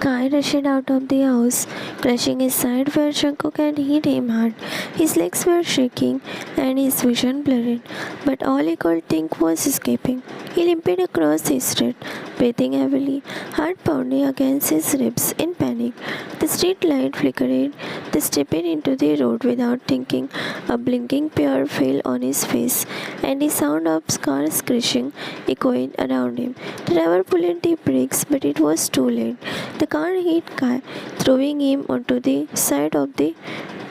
Kai rushed out of the house, clutching his side where Jungkook had hit him hard. His legs were shaking and his vision blurred, but all he could think was escaping. He limped across the street, breathing heavily, heart pounding against his ribs in panic. The street light flickered. They stepped into the road without thinking. A blinking tear fell on his face, and the sound of car screeching echoed around him. The driver pulled the brakes, but it was too late. The car hit Kai, throwing him onto the side of the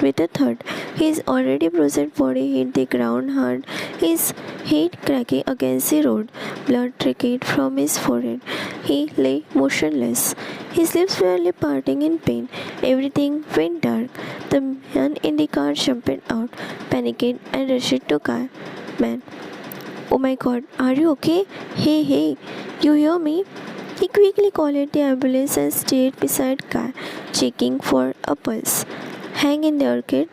with a thud. His already bruised body hit the ground hard, his head cracking against the road. Blood trickled from his forehead. He lay motionless, his lips barely parting in pain. Everything went dark. The man in the car jumped out, panicked, and rushed to Kai. Man, oh my god, are you okay? Hey, you hear me? He quickly called the ambulance and stayed beside Kai, checking for a pulse. Hang in there, kid.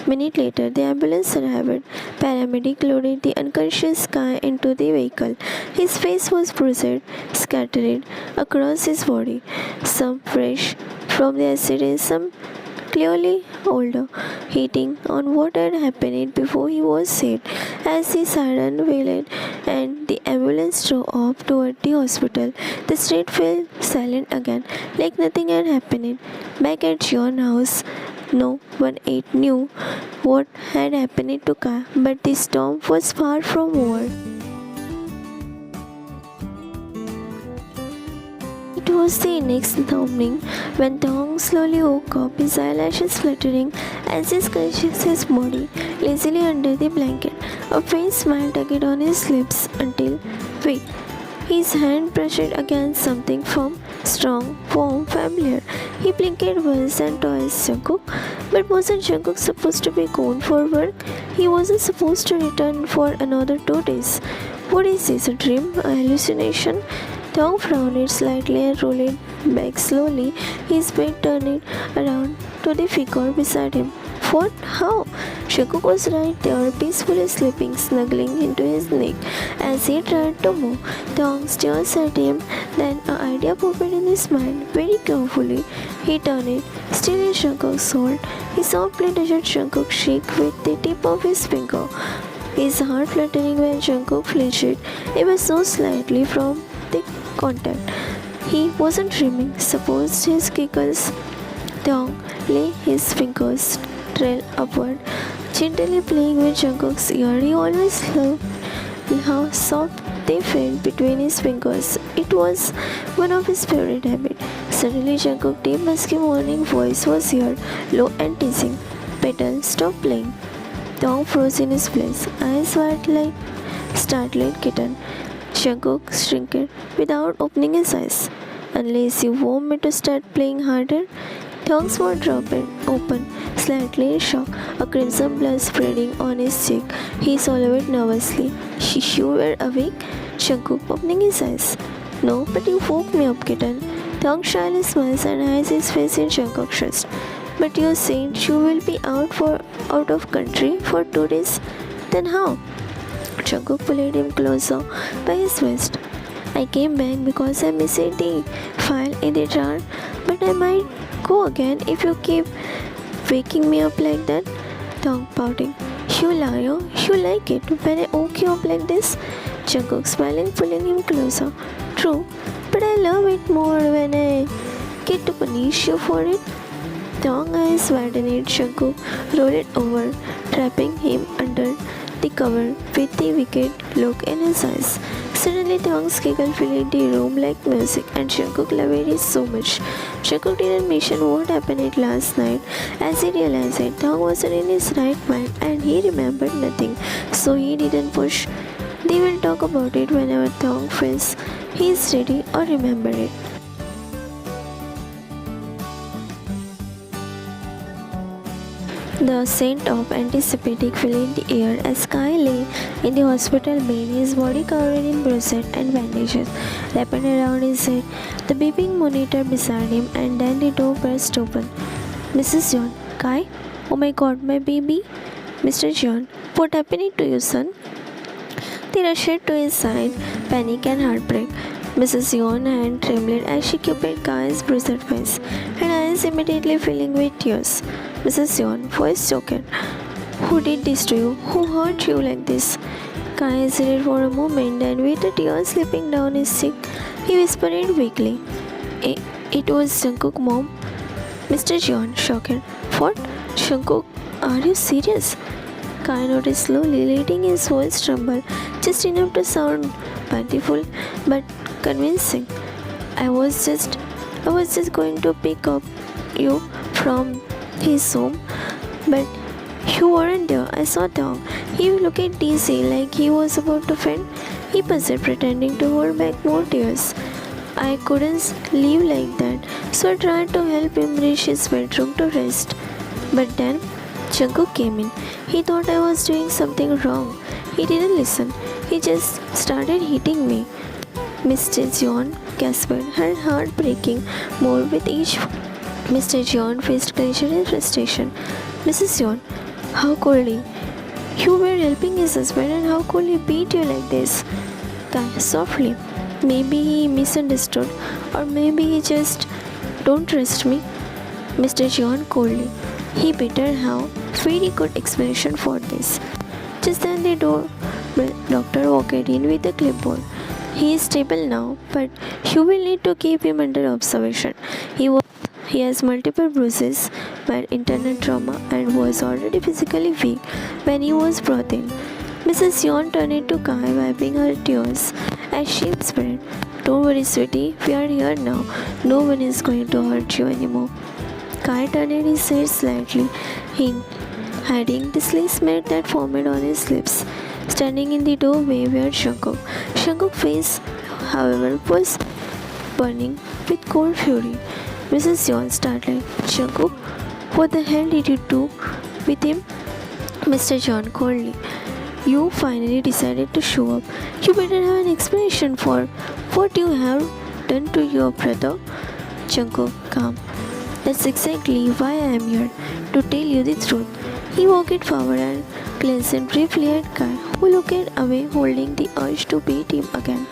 Minute later, the ambulance arrived. Paramedic loaded the unconscious Kai into the vehicle. His face was bruised, scattered across his body, some fresh from the accident, some clearly older, hitting on what had happened before he was saved. As the siren wailed and the ambulance drove off toward the hospital, the street fell silent again, like nothing had happened. Back at John's house, no one yet knew what had happened to Kai, but the storm was far from over. It was the next morning when Dong slowly woke up, his eyelashes fluttering as he scratched his body lazily under the blanket. A faint smile tugged on his lips until, wait, his hand brushed against something firm, strong, warm, familiar. He blinked once and twice Jungkook, but wasn't Jungkook supposed to be gone for work? He wasn't supposed to return for another 2 days. What is this, a dream, a hallucination? Dong frowned slightly and rolled back slowly, his head turning around to the figure beside him. What? How? Jungkook was right there, peacefully sleeping, snuggling into his neck. As he tried to move, Dong stared at him. Then an idea popped in his mind. Very carefully, he turned it, still in Jungkook's hold. He softly touched Jungkook's cheek with the tip of his finger, his heart fluttering when Jungkook flinched ever so slightly from the contact. He wasn't dreaming. Suppose his giggles. Dong lay his fingers trail upward, gently playing with Jungkook's ear. He always loved how soft they felt between his fingers. It was one of his favorite habits. Suddenly, Jungkook's deep, musky morning voice was heard, low and teasing. Petal, stop playing. Dong froze in his place, eyes wide like startled kitten. Jungkook shrinked without opening his eyes. Unless you want me to start playing harder? Dong's mouth dropped open, slightly in shock, a crimson blood spreading on his cheek. He swallowed nervously. You were awake? Jungkook opening his eyes. No, but you woke me up, kitten. Dong shyly smiles and hides his face in Jungkook's chest. But you said you will be out of country for 2 days. Then how? Jungkook pulled him closer by his waist. I came back because I missed the file in the jar, but I might go again if you keep waking me up like that. Dong pouting. You liar, you like it when I woke you up like this? Jungkook smiling, pulling him closer. True, but I love it more when I get to punish you for it. Dong eyes widened. Jungkook rolled over, trapping him under the cover with the wicked look in his eyes. Suddenly, Dong's giggle filled the room like music, and Jungkook loved it so much. Jungkook didn't mention what happened last night, as he realized that Dong wasn't in his right mind and he remembered nothing, so he didn't push. They will talk about it whenever Dong feels he is ready or remember it. The scent of antiseptic filled the air as Kai lay in the hospital bed, his body covered in bruises and bandages wrapped around his head. The beeping monitor beside him, and then the door burst open. Mrs. John, Kai? Oh my god, my baby? Mr. John, what happened to you, son? They rushed to his side, panic and heartbreak. Mrs. Yon hand trembled as she cupid Kai's bruised face, her eyes immediately filling with tears. Mrs. Yon, voice choked. Who did this to you? Who hurt you like this? Kai hesitated for a moment, and with the tears slipping down his cheek, he whispered weakly, It was Jungkook, Mom. Mr. Jeon, shocked. What? Jungkook, are you serious? Kai nodded slowly, letting his voice tremble just enough to sound pitiful but convincing. I was just going to pick up you from his home, but you weren't there. I saw Dong. He looked at DC like he was about to faint. He paused, pretending to hold back more tears. I couldn't leave like that, so I tried to help him reach his bedroom to rest. But then Jungkook came in. He thought I was doing something wrong. He didn't listen. He just started hitting me. Mr. Jeon gasped, her heart breaking more with each. Mr. Jeon faced clenched in frustration. Mrs. Jeon, how could he? You were helping his husband, and how could he beat you like this? Kai, softly. Maybe he misunderstood, or maybe he just don't trust me. Mr. John coldly. He better have very good explanation for this. Just then the doctor walked in with a clipboard. He is stable now, but you will need to keep him under observation. He has multiple bruises, bad internal trauma, and was already physically weak when he was brought in. Mrs. Yon turned to Kai, wiping her tears as she whispered, Don't worry, sweetie, we are here now. No one is going to hurt you anymore. Kai turned his head slightly, hiding the slight smirk that formed on his lips. Standing in the doorway were Jungkook. Jungkook's face, however, was burning with cold fury. Mrs. Yon startled. Jungkook, what the hell did you do with him? Mr. John coldly. You finally decided to show up. You better have an explanation for what you have done to your brother. Jungkook, calm. That's exactly why I am here, to tell you the truth. He walked forward and glanced briefly at Kai, who looked away, holding the urge to beat him again.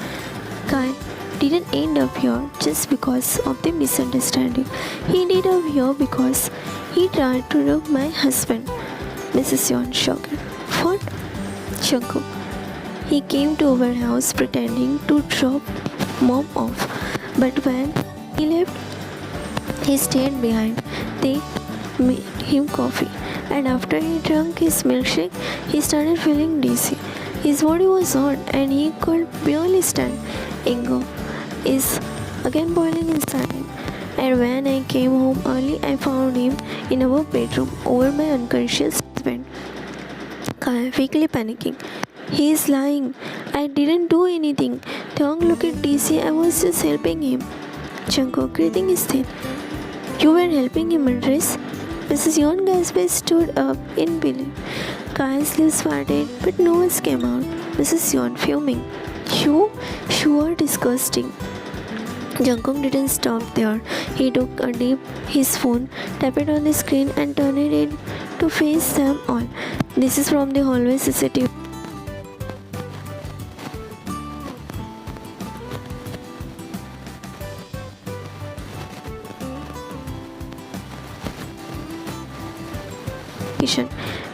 Kai didn't end up here just because of the misunderstanding. He ended up here because he tried to rob my husband. Mrs. Yon shocked. What? Jungkook. He came to our house pretending to drop Mom off, but when he left, he stayed behind. They made him coffee, and after he drank his milkshake, he started feeling dizzy. His body was hot, and he could barely stand. Anger is again boiling inside him. And when I came home early, I found him in our bedroom over my unconscious husband. Kai weakly panicking. He is lying. I didn't do anything. Thong looked at DC. I was just helping him. Jungkook breathing his teeth. You were helping him undress? Mrs. Yon Gaspé stood up in belief. Kai's lips parted, but no words came out. Mrs. Yon fuming. You are disgusting. Jungkook didn't stop there. He took his phone, tapped on the screen, and turned it to face them all. This is from the hallway CCTV.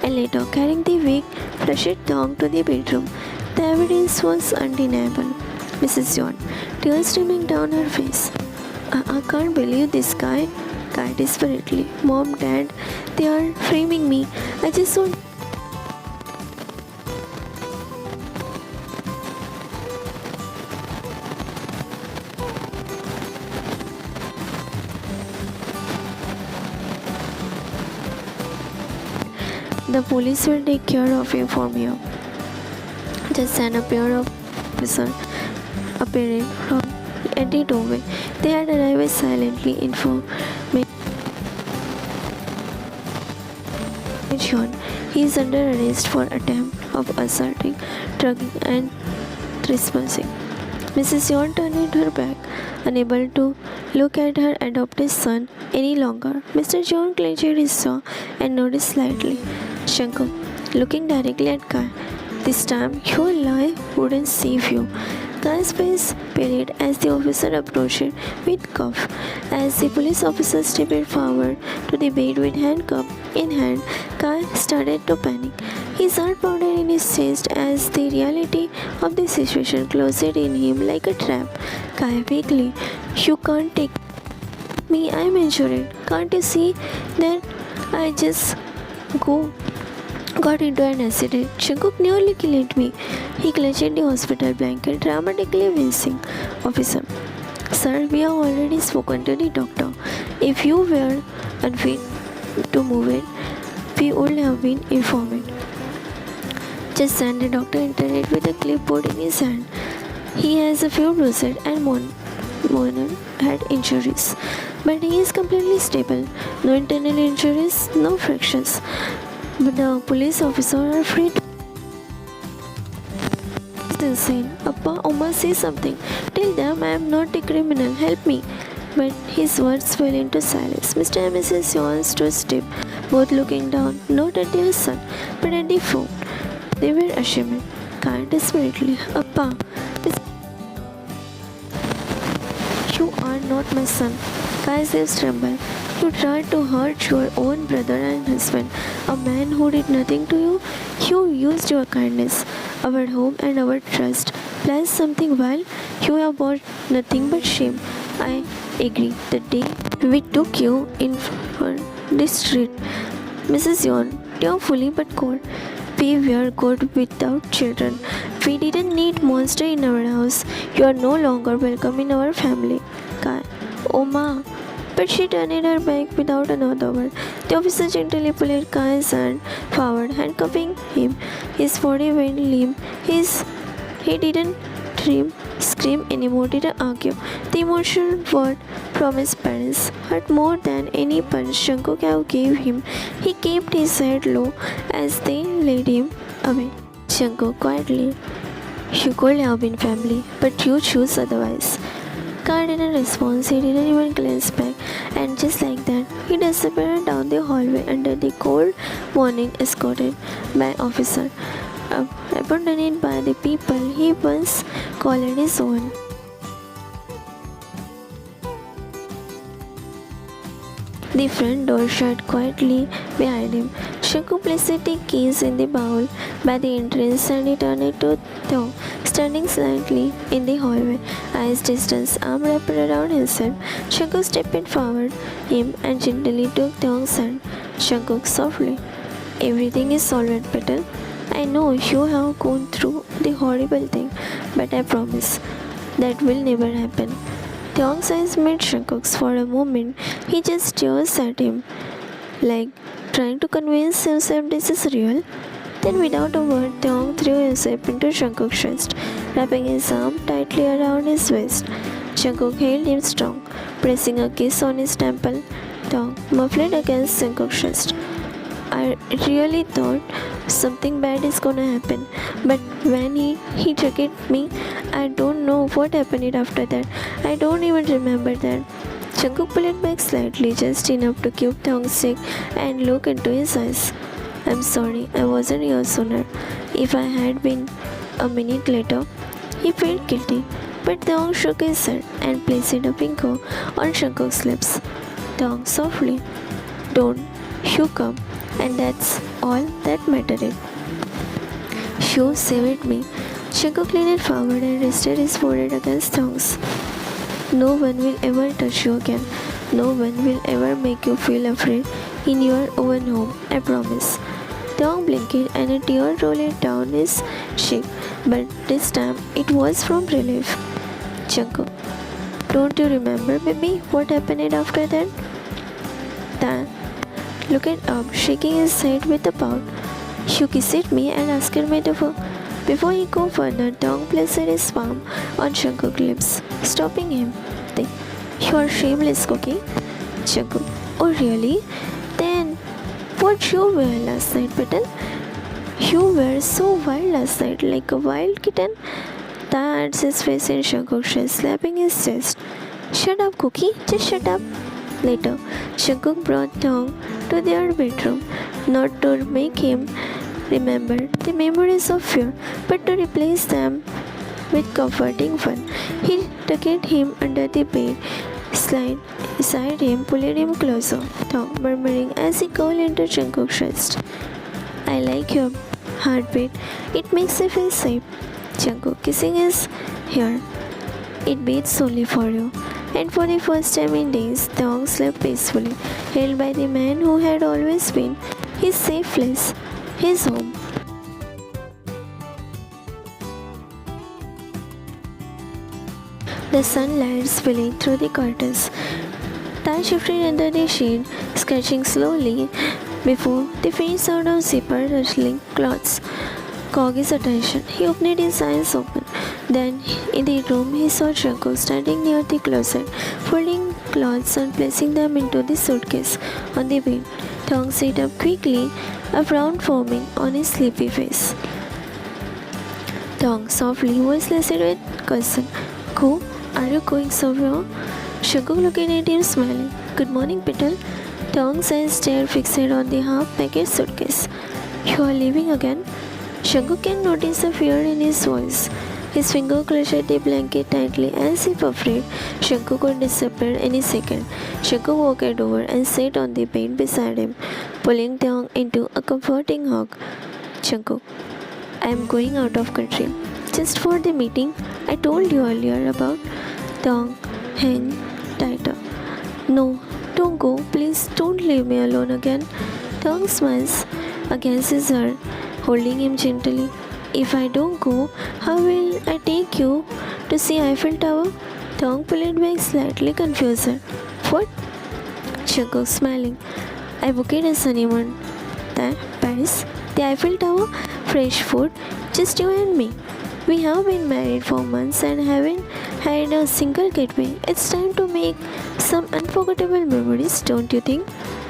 And later, carrying the weak, flushed dog to the bedroom. The evidence was undeniable. Mrs. John, tears streaming down her face. I can't believe this guy. Cried desperately. Mom, Dad, they are framing me. I just want. The police will take care of you from here. Just send a pair of officers appearing from at the doorway. They had arrived silently informed John. He is under arrest for attempt of assaulting, drugging and trespassing. Mrs. Yon turned her back, unable to look at her adopted son any longer. Mr. John clenched his jaw and nodded slightly. Jungkook, looking directly at Kai. This time, your lie wouldn't save you. Kai's face paled as the officer approached with cuff. As the police officer stepped forward to the bed with handcuff in hand, Kai started to panic. His heart pounded in his chest as the reality of the situation closed in him like a trap. Kai weakly, "You can't take me, I'm injured. Can't you see that I just got into an accident? Shankuk nearly killed me." He clutched the hospital blanket, dramatically wincing. "Officer, sir, we have already spoken to the doctor. If you were unfit to move it, we would have been informed." Just then the doctor entered with a clipboard in his hand. "He has a few bruises and minor head injuries, but he is completely stable. No internal injuries, no fractures. But the police officers are free to..." "It's insane. Appa, Oma, say something. Tell them I am not a criminal. Help me." But his words fell into silence. Mr. and Mrs. Yuan stood stiff, both looking down, not at their son, but at the phone. They were ashamed. Kai desperately, "Appa, you are not my son." Kai's lips trembled. "You tried to hurt your own brother and husband, a man who did nothing to you. You used your kindness, our home and our trust, plus something while you have brought nothing but shame. I agree. The day we took you in for the street, Mrs. Yon, tearfully but cold, we were good without children. We didn't need monster in our house. You are no longer welcome in our family." Kai, "Oh ma." But she turned her back without another word. The officer gently pulled Kai's hand forward, handcuffing him. His body went limp. He didn't scream anymore, didn't argue. The emotional word from his parents hurt more than any punch Shankuk gave him. He kept his head low as they led him away. Shankuk quietly, "You could have been family, but you choose otherwise." Kai didn't respond. He didn't even glance back. And just like that, he disappeared down the hallway under the cold morning, escorted by officer, abandoned by the people he once called his own. The front door shut quietly behind him. Shankuk placed the keys in the bowl by the entrance and returned to Theo, standing slightly in the hallway, eyes distance, arm wrapped around himself. Shankuk stepped forward him and gently took Theo's hand. Shankuk softly, "Everything is all right, Petal. I know you have gone through the horrible thing, but I promise that will never happen." Theong's eyes met Shankuk's for a moment. He just stares at him, like trying to convince himself this is real. Then, without a word, Theong threw himself into Shankuk's chest, wrapping his arm tightly around his waist. Shankuk held him strong, pressing a kiss on his temple. Theong muffled against Shankuk's chest. "I really thought something bad is gonna happen, but when he tricked me, I don't know what happened after that. I don't even remember that." Shankuk pulled back slightly, just enough to keep Theong's cheek and look into his eyes. "I'm sorry, I wasn't here sooner. If I had been a minute later..." He felt guilty, but Theong shook his head and placed a finger on Shankuk's lips. Theong softly, "Don't you come." And that's all that mattered. "You saved me." Shankuk leaned forward and rested his forehead against Theong's. "No one will ever touch you again. No one will ever make you feel afraid in your own home. I promise." Theong blinked and a tear rolled down his cheek, but this time it was from relief. "Shankuk, don't you remember, baby, what happened after that?" Then looked up, shaking his head with a pout. "You kissed me and asked me to..." Before he could further, Theong placed his palm on Shankuk's lips, stopping him. "You are shameless, Cookie." Shankuk, "Oh really? Then what you were last night, Petal? You were so wild last night, like a wild kitten." That's his face in Shankuk's chest, slapping his chest. "Shut up, Cookie. Just shut up." Later, Shankuk brought Theong to their bedroom, not to make him remember the memories of fear, but to replace them with comforting fun. He tucked him under the bed, slid beside him, pulled him closer, Tong murmuring as he curled into Jungkook's chest. I like your heartbeat. It makes me feel safe. Jungkook kissing his hair. It beats solely for you. And for the first time in days, Tong slept peacefully, held by the man who had always been his safe place, his home. The sunlight spilling through the curtains. Tai shifted under the shade, scratching slowly before the faint sound of zipper rustling cloths caught his attention. He opened his eyes open. Then, in the room, he saw Jungkook standing near the closet, folding clothes and placing them into the suitcase on the bed. Tong sat up quickly, a frown forming on his sleepy face. Tong softly voiceless with caution. Ko, are you going somewhere? Jungkook looking at him smiling. Good morning, Petal. Tong's eyes stared fixed on the half-packed suitcase. You are leaving again? Jungkook can notice the fear in his voice. His finger clutched the blanket tightly as if afraid Jungkook would disappear any second. Jungkook walked over and sat on the bed beside him, pulling Tong into a comforting hug. Jungkook, I am going out of country. Just for the meeting I told you earlier about. Tong hung tighter. No, don't go. Please don't leave me alone again. Tong smiles against his heart, holding him gently. If I don't go, how will I take you to see Eiffel Tower? Tong pulled back slightly confused. What? Jungkook smiling. I booked a honeymoon. That Paris, the Eiffel Tower, fresh food, just you and me. We have been married for months and haven't had a single getaway. It's time to make some unforgettable memories, don't you think?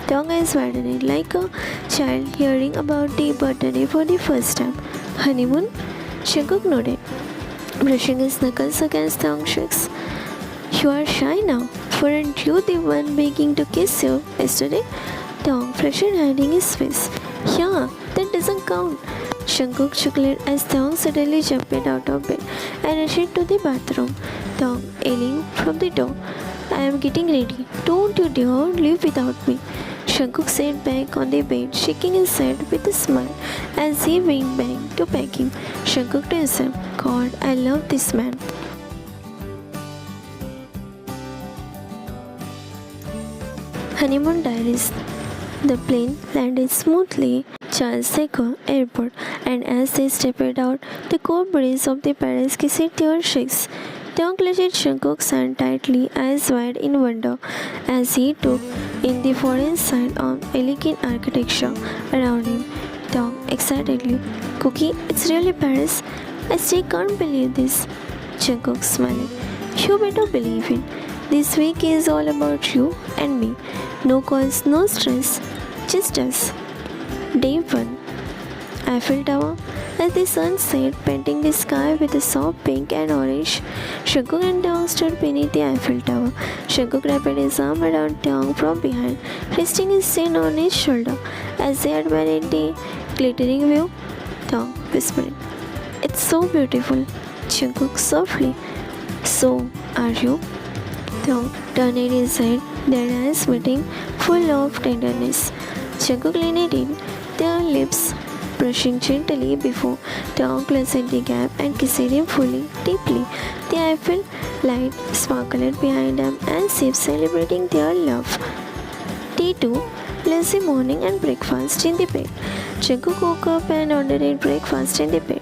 Tong eyes widened like a child hearing about the birthday for the first time. Honeymoon? Jungkook nodded, brushing his knuckles against Tong's cheeks. You are shy now. Weren't you the one begging to kiss you yesterday? Tong flushed, hiding his face. Yeah, that doesn't count. Jungkook chuckled as Tong suddenly jumped out of bed and rushed to the bathroom. Tong yelling from the door. I am getting ready. Don't you dare leave without me. Jungkook sat back on the bed, shaking his head with a smile as he went back to packing. Jungkook to himself, God, I love this man. Honeymoon Diaries. The plane landed smoothly at Charles de Gaulle Airport, and as they stepped out, the cold breeze of the Paris kissed their cheeks. Tong clutched Jungkook's hand tightly, eyes wide in wonder, as he took in the foreign sight of elegant architecture around him. Tong excitedly, Cookie, it's really Paris. I still can't believe this. Jungkook smiling. You better believe it. This week is all about you and me. No calls, no stress, just us. Day 1. Eiffel Tower. As the sun set, painting the sky with a soft pink and orange, Jungkook and Tong stood beneath the Eiffel Tower. Jungkook wrapped his arm around Tong from behind, resting his chin on his shoulder as they admired the glittering view. Tong whispered, It's so beautiful. Jungkook softly, So, are you? Tong turned his head, their eyes meeting, full of tenderness. Jungkook leaned in, their lips brushing gently before Tong closed the gap and kissed him fully, deeply. The Eiffel light sparkled behind them as if celebrating their love. Day 2. Lazy morning and breakfast in the bed. Jungkook woke up and ordered breakfast in the bed.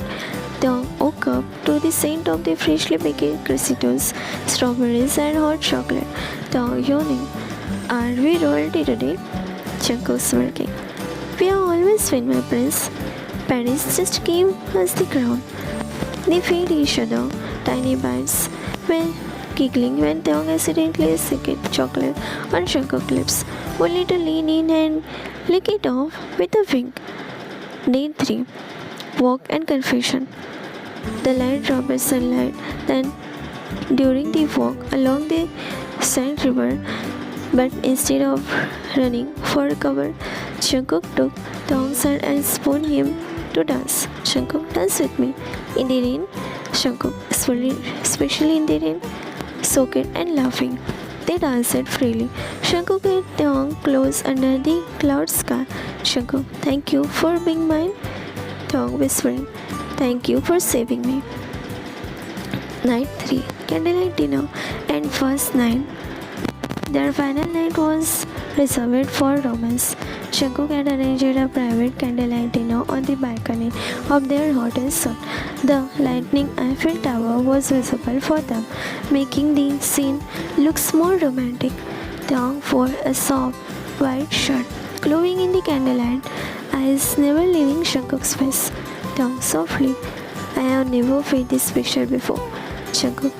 Tong woke up to the scent of the freshly baked crucitos, strawberries and hot chocolate. Tong yawning. Are we royalty today? Jungkook smirking. We are always win, my prince. Paris just gave us the crown. They fed each other tiny bites, when giggling when Tong accidentally sicked chocolate on Jungkook's lips, only to lean in and lick it off with a wink. Day 3. Walk and confession. The light dropped sunlight. Then, during the walk along the sand river, but instead of running for cover, Jungkook took Tong's hand and spooned him to dance. Jungkook, dance with me. In the rain, Jungkook, especially in the rain, soaked and laughing. They danced freely. Jungkook and Taeyong close under the cloud sky. Jungkook, thank you for being mine. Taeyong whispering, thank you for saving me. Night 3, candlelight dinner, and first night. Their final night was reserved for romance. Jungkook had arranged a private candlelight dinner on the balcony of their hotel soon. The lightning Eiffel Tower was visible for them, making the scene look more romantic. Taeyong wore a soft white shirt, glowing in the candlelight, eyes never leaving Jungkook's face. Taeyong softly, I have never felt this special before. Jungkook,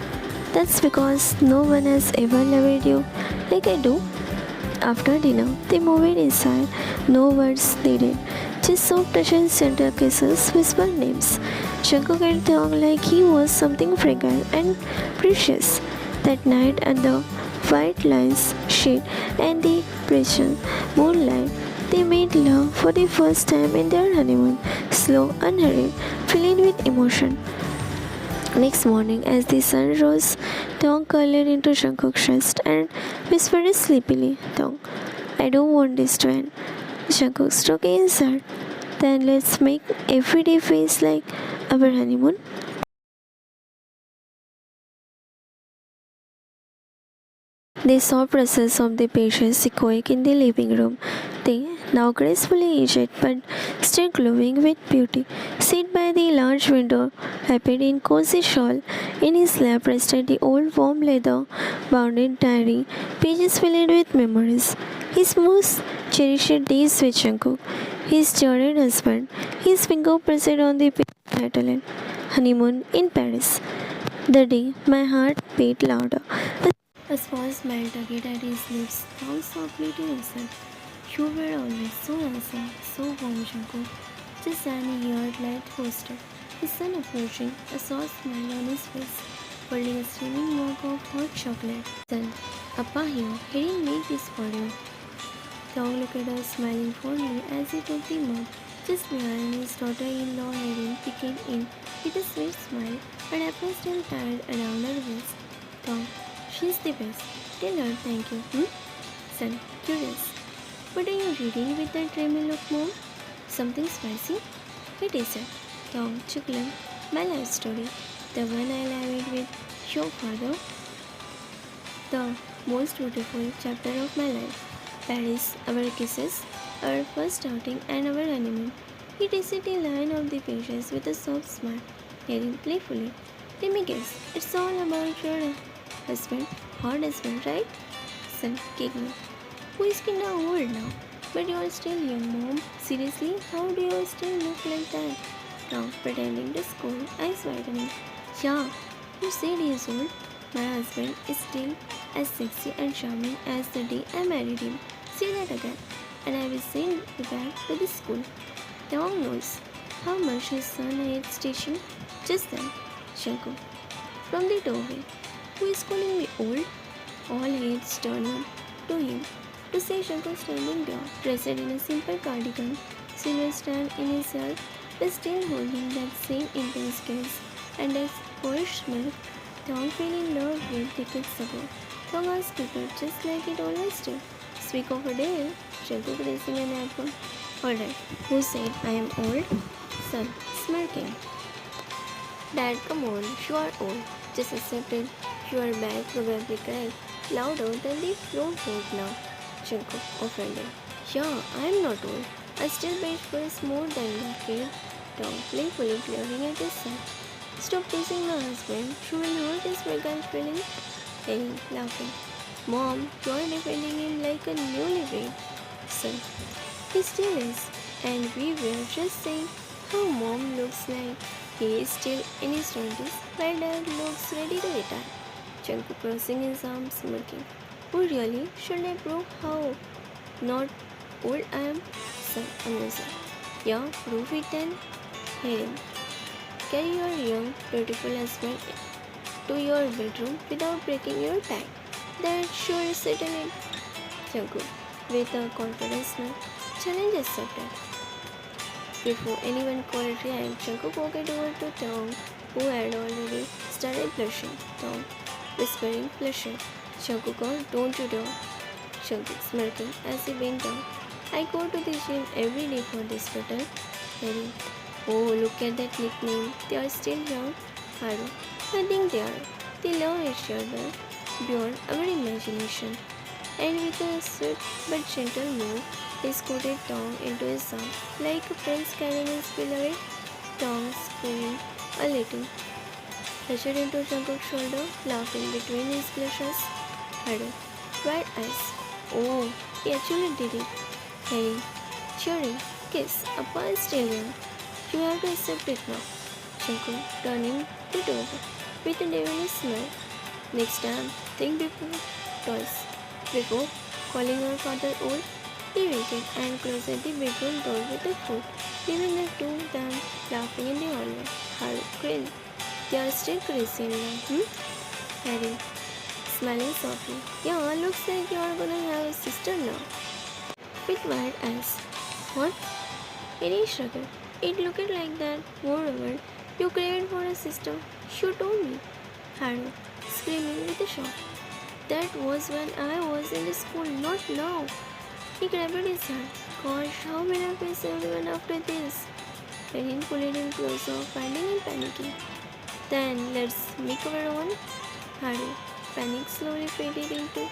that's because no one has ever loved you like I do. After dinner, they moved inside. No words needed. Just soft touches, gentle kisses, whispered names. Jungkook and Taeyong like he was something fragile and precious. That night under white lines shade and the precious moonlight, they made love for the first time in their honeymoon. Slow, unhurried, filled with emotion. Next morning, as the sun rose, Taeyong curled into Jungkook's chest and whispered sleepily, Taeyong, I don't want this to end. Jungkook stroking his heart. Then let's make every day feels like our honeymoon. They saw process of the pages echoing in the living room. They, now gracefully aged but still glowing with beauty, sit by the large window, wrapped in cozy shawl. In his lap rested the old warm leather bounded diary, pages filled with memories. His most cherished days with Jungkook, his cherished husband, his finger pressed on the title, honeymoon in Paris. The day my heart beat louder. A small smile tugged at his lips, Taeyong softly to himself. You were always so handsome, so warm, Jungkook. Just then he heard light posted. His son approaching, a soft smile on his face, holding a steaming mug of hot chocolate. Son, Appa here, he didn't make this for you. Taeyong looked at her smiling fondly as he took the mug. Just behind his daughter-in-law Erin peeked in with a sweet smile and Appa still tied around her waist. Taeyong, she's the best. Tell her thank you, Son, curious. What are you reading with that dreamy look, Mom? Something spicy? It isn't. Taeyong, chuckling. My life story. The one I lived with your father. The most beautiful chapter of my life. Paris, our kisses, our first outing and our honeymoon. He tasted the line of the pages with a soft smile, hearing playfully. Let me guess, it's all about your husband, hot husband, right? Son, giggling. Who is kinda old now? But you are still young, Mom. Seriously, how do you still look like that? Now, pretending to scold, eyes widening. Yeah, you said he is old. My husband is still as sexy and charming as the day I married him. Say that again, and I will send you back to the school. Taeyong knows how much his son hates teaching. Just then, Jungkook, from the doorway, who is calling me old? All heads turned to him to see Jungkook standing there, dressed in a simple cardigan, silver stand in his hair, but still holding that same intense gaze and that polished smile. Taeyong fell in love with decades ago. Taeyong asked people just like it always did. Speak of a day, Jungkook raising an eyebrow. Alright, who said I am old? Son, smirking. Dad, come on, you are old. Just accept it. You are back, probably cried. Louder than the floor heard now. Jungkook, offended. Yeah, I am not old. I still wait for us more than that kid. Taeyong playfully glaring at his son. Stop teasing my husband. You will hurt his fragrant feelings. Hey, laughing. Mom, you are defending him like a newlywed. Son, he still is. And we were just saying how Mom looks like he is still in his 20s, while Dad looks ready to retire. Jungkook crossing his arms, smirking. Oh really? Should I prove how not old I am? Son, amusing. Yeah, prove it then. Hearing. Carry your young, beautiful husband to your bedroom without breaking your tie. That sure settle it. Jungkook, with a confident smile, challenge accepted. Before anyone could react, Jungkook walked over to Taeyong who had already started blushing. Tom, whispering pleasure. Jungkook, don't you dare. Jungkook smirking as he bent down. I go to the gym every day for this battle. Harry, oh, look at that nickname. They are still young. Haru, I think they are. They love each other beyond our imagination. And with a swift but gentle move, he scooted Tom into his arms. Like a prince carrying his beloved, Tom screamed a little, touched into Jungkook's shoulder, laughing between his blushes. Haru, wide eyes. Oh, he actually did it. Harry, cheering, kiss, Appa is still young. You have to accept it now. Jungkook turning to Toga with a devilish smile. Next time, think before twice. Before calling her father old, he waited and closed the bedroom door with a foot, leaving the two of them laughing in the hallway. Haru grinned. They are still crazy in love, Harry, smiling softly. Yeah, looks like you are gonna have a sister now. With wide eyes. What? Harry shrugged. It looked like that. Moreover, you craved for a sister. You told me. Haru, screaming with a shock. That was when I was in school, not now. He grabbed his hand. Gosh, how will I face everyone after this? Erin pulled him closer, finding him panicking. Then let's make our own. Haru, panic slowly faded into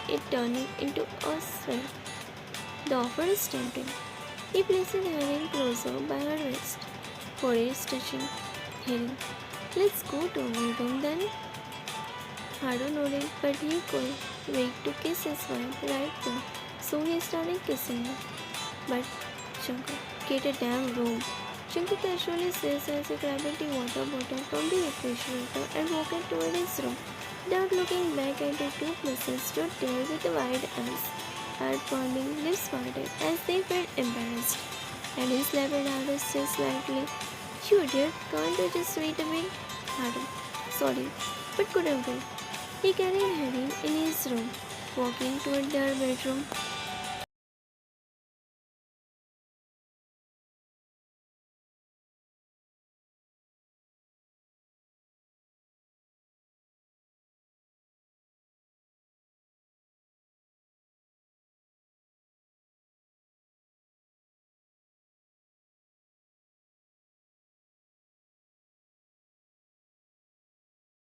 it, turning into a sweat. The offer is tempting. He placed Erin closer by her waist, forehead touching. Erin, let's go to our room then. Haru nodded, but he could wait to kiss his wife right there. So he started kissing her. But Jungkook, get a damn room. Jungkook casually says as he grabbed the water bottle from the refrigerator and walked toward his room. Without looking back at the two places stood there with wide eyes, heart pounding, lips parted as they felt embarrassed. And he slapped Haru's chest lightly. You idiot, can't you just wait a bit? Haru, sorry, but couldn't wait. He carried Harry in his room, walking toward their bedroom.